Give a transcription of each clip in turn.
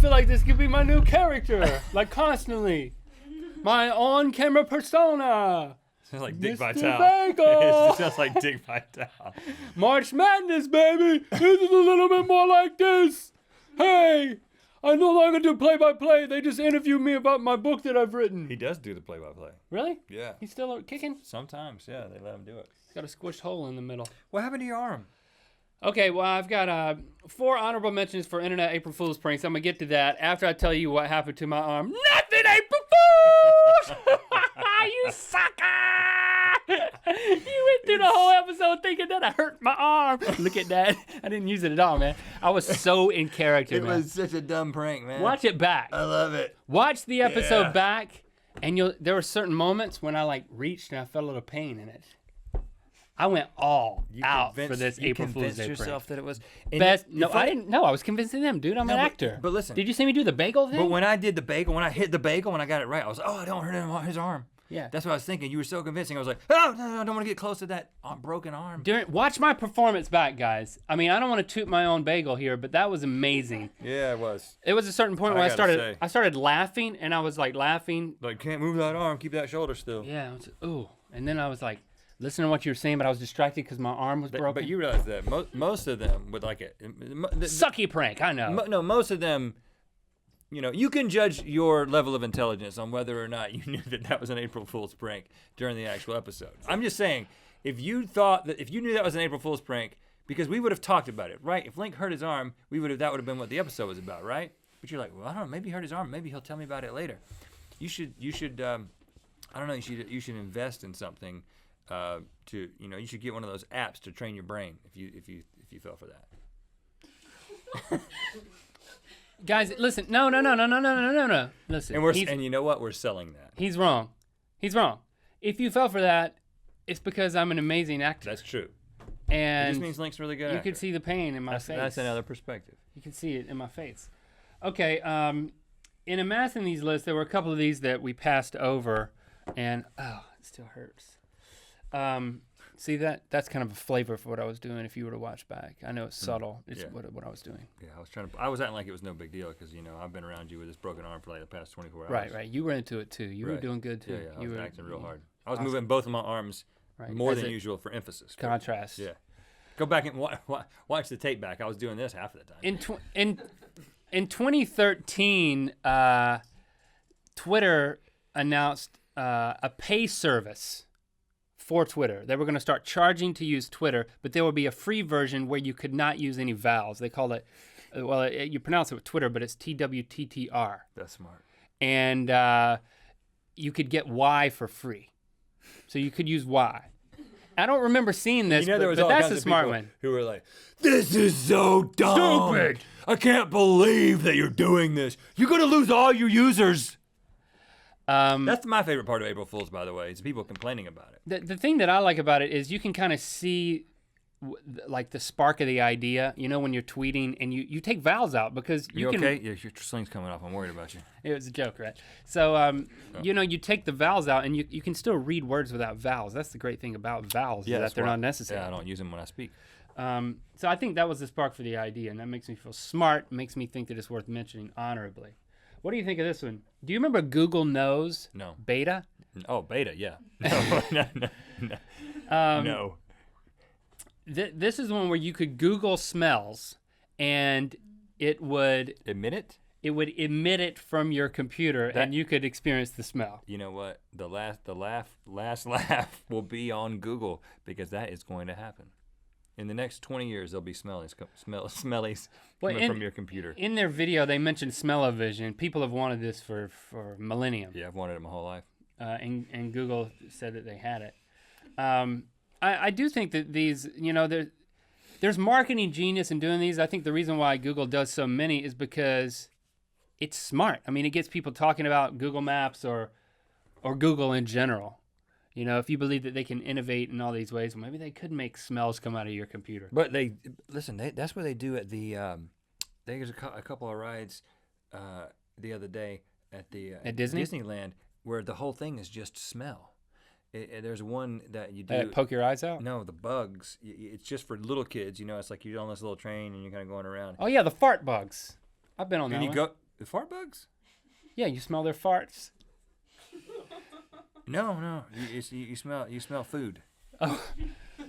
feel like this could be my new character, like constantly. My on-camera persona. Sounds like Dick Mr. Vitale. Bagel. It sounds like Dick Vitale. March Madness, baby. This is a little bit more like this. Hey, I no longer do play-by-play. They just interview me about my book that I've written. He does do the play-by-play. Really? Yeah. He's still kicking? Sometimes, yeah, they let him do it. He's got a squished hole in the middle. What happened to your arm? Okay, well, I've got 4 honorable mentions for Internet April Fool's pranks. I'm going to get to that after I tell you what happened to my arm. Nothing, April Fools! You sucker! You went through the whole episode thinking that I hurt my arm. Look at that. I didn't use it at all, man. I was so in character, man. It was such a dumb prank, man. Watch it back. I love it. Watch the episode back, and there were certain moments when I, like, reached and I felt a little pain in it. I went all out for this April Fool's Day prank. Yourself that it was best. No, I didn't. No, I was convincing them, dude. I'm an actor. But listen, did you see me do the bagel thing? But when I did the bagel, when I hit the bagel, when I got it right, I was, I don't hurt his arm. Yeah, that's what I was thinking. You were so convincing. I was like, no, I don't want to get close to that broken arm. Watch my performance back, guys. I mean, I don't want to toot my own bagel here, but that was amazing. Yeah, it was. It was a certain point where I started laughing, and I was like laughing. Like, can't move that arm, keep that shoulder still. Yeah, ooh, and then I was like, listening to what you were saying, but I was distracted because my arm was broken. But you realize that most of them would like it. Sucky prank, I know. No, most of them, you can judge your level of intelligence on whether or not you knew that was an April Fool's prank during the actual episode. I'm just saying, if you knew that was an April Fool's prank, because we would have talked about it, right? If Link hurt his arm, that would have been what the episode was about, right? But you're like, well, I don't know, maybe he hurt his arm, maybe he'll tell me about it later. You should I don't know, you should invest in something. You should get one of those apps to train your brain if you fell for that. Guys, listen. No. Listen. And you know what? We're selling that. He's wrong. If you fell for that, it's because I'm an amazing actor. That's true. And it just means Link's really good. You could see the pain in my face. That's another perspective. You can see it in my face. Okay. In amassing these lists, there were a couple of these that we passed over, and it still hurts. See that? That's kind of a flavor for what I was doing. If you were to watch back, I know it's subtle. It's what I was doing. Yeah, I was acting like it was no big deal because I've been around you with this broken arm for like the past 24 hours. Right. You were into it too. You were doing good too. Yeah. You were were acting real hard. I was moving both of my arms more than usual for emphasis. Contrast. Yeah. Go back and watch the tape back. I was doing this half of the time. In 2013, Twitter announced a pay service for Twitter. They were going to start charging to use Twitter, but there would be a free version where you could not use any vowels. They call it, you pronounce it with Twitter, but it's TWTTR. That's smart. And you could get Y for free. So you could use Y. I don't remember seeing this, but that's a smart one. Who were like, this is so dumb. Stupid. I can't believe that you're doing this. You're going to lose all your users. That's my favorite part of April Fool's, by the way, is people complaining about it. The thing that I like about it is you can kind of see like the spark of the idea, when you're tweeting and you take vowels out because you can. Okay? Yeah, your sling's coming off. I'm worried about you. It was a joke, right? So, you take the vowels out and you can still read words without vowels. That's the great thing about vowels, is that they're not necessary. Yeah, I don't use them when I speak. So I think that was the spark for the idea, and that makes me feel smart, makes me think that it's worth mentioning honorably. What do you think of this one? Do you remember Google Knows? No. Beta? Oh, beta, yeah. No. This is one where you could Google smells, and it would... Emit it? It would emit it from your computer, and you could experience the smell. You know what? The last laugh will be on Google, because that is going to happen. In the next 20 years, there'll be smellies coming from your computer. In their video, they mentioned smell-o-vision. People have wanted this for millennium. Yeah, I've wanted it my whole life. And Google said that they had it. I do think that these, there's marketing genius in doing these. I think the reason why Google does so many is because it's smart. I mean, it gets people talking about Google Maps or Google in general. If you believe that they can innovate in all these ways, well, maybe they could make smells come out of your computer. But that's what they do at the, there's a couple of rides the other day at Disneyland where the whole thing is just smell. There's one that you do. Poke your eyes out? No, the bugs. It's just for little kids. It's like you're on this little train and you're kind of going around. Oh, yeah, the fart bugs. I've been on that one. The fart bugs? Yeah, you smell their farts. No. You smell food. Oh,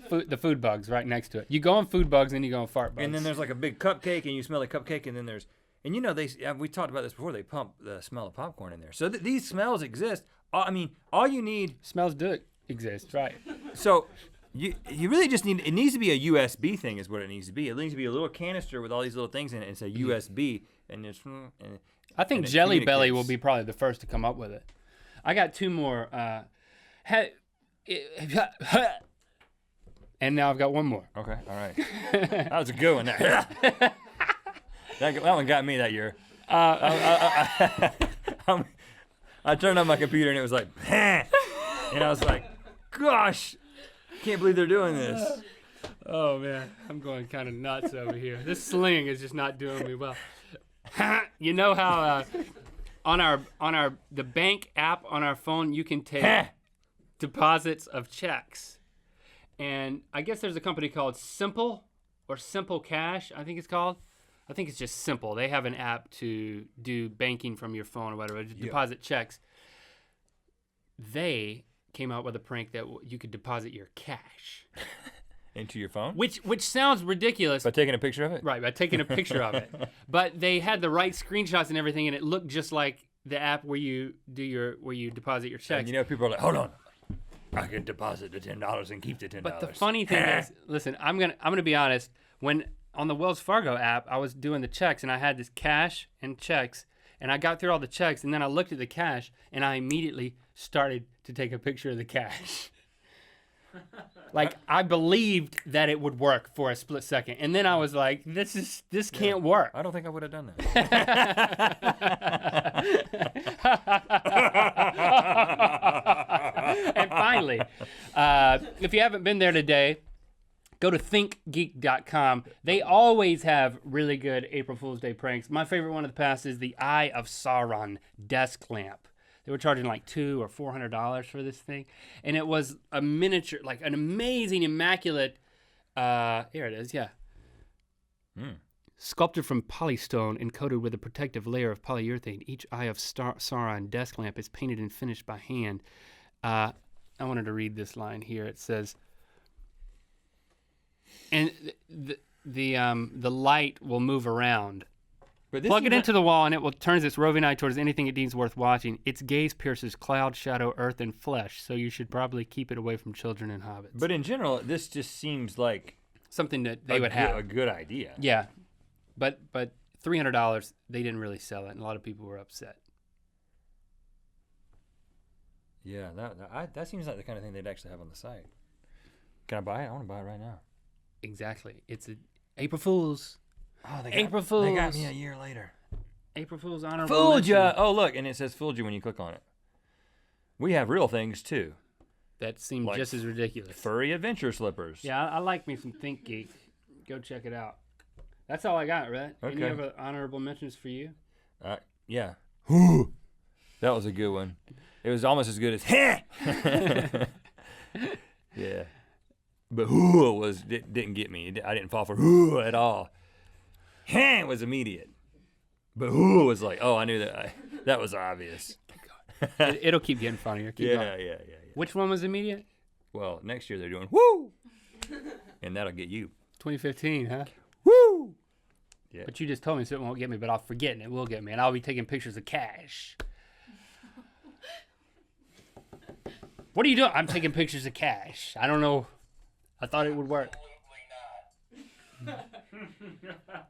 the food bugs right next to it. You go on food bugs, and you go on fart bugs. And then there's like a big cupcake, and you smell the cupcake, and then there's, and you know, we talked about this before. They pump the smell of popcorn in there, so these smells exist. I mean, all you need smells do exist, right? So you really just need. It needs to be a USB thing, is what it needs to be. It needs to be a little canister with all these little things in it. And it's a USB, and it's. I think Jelly Belly will be probably the first to come up with it. I got two more. And now I've got one more. Okay, all right. That was a good one. That one got me that year. I turned on my computer and it was like, and I was like, gosh, can't believe they're doing this. Oh man, I'm going kind of nuts over here. This sling is just not doing me well. You know how on the bank app on our phone you can take deposits of checks. And I guess there's a company called Simple or Simple Cash, I think it's called. I think it's just Simple. They have an app to do banking from your phone or whatever, deposit checks. They came out with a prank that you could deposit your cash. Into your phone? Which sounds ridiculous. By taking a picture of it? Right, by taking a picture of it. But they had the right screenshots and everything, and it looked just like the app where you deposit your checks. And you know, people are like, hold on. I can deposit the $10 and keep the $10. But the funny thing is, listen, I'm gonna be honest. When on the Wells Fargo app, I was doing the checks and I had this cash and checks, and I got through all the checks, and then I looked at the cash, and I immediately started to take a picture of the cash. Like I believed that it would work for a split second, and then I was like, "This can't work." I don't think I would have done that. And finally, if you haven't been there today, go to thinkgeek.com. They always have really good April Fool's Day pranks. My favorite one of the past is the Eye of Sauron desk lamp. They were charging like $200 or $400 for this thing, and it was a miniature, like an amazing, immaculate. Here it is, yeah. Sculpted from polystone and coated with a protective layer of polyurethane, each Eye of Sauron desk lamp is painted and finished by hand. I wanted to read this line here. It says, and the light will move around. Plug it into the wall, and it will turns its roving eye towards anything it deems worth watching. Its gaze pierces cloud, shadow, earth, and flesh, so you should probably keep it away from children and hobbits. But in general, this just seems like something that they would have. A good idea. Yeah, but $300, they didn't really sell it, and a lot of people were upset. Yeah, that seems like the kind of thing they'd actually have on the site. Can I buy it? I want to buy it right now. Exactly. It's a April Fool's. Oh, April Fools. They got me a year later. April Fool's honorable Fooled mention. ya! Oh, look, and it says fooled you when you click on it. We have real things, too. That seem like just as ridiculous. Furry adventure slippers. Yeah, I like me some Think Geek. Go check it out. That's all I got, Rhett. Okay. Any other honorable mentions for you? Yeah. That was a good one. It was almost as good as yeah. But didn't get me. I didn't fall for at all. It was immediate. But was like, oh, I knew that. That was obvious. It'll keep getting funnier. Keep going. Yeah. Which one was immediate? Well, next year they're doing woo, and that'll get you. 2015, huh? Woo. Yeah. But you just told me so it won't get me, but I'll forget and it will get me, and I'll be taking pictures of cash. What are you doing? I'm taking pictures of cash. I don't know. I thought it would work. Absolutely not.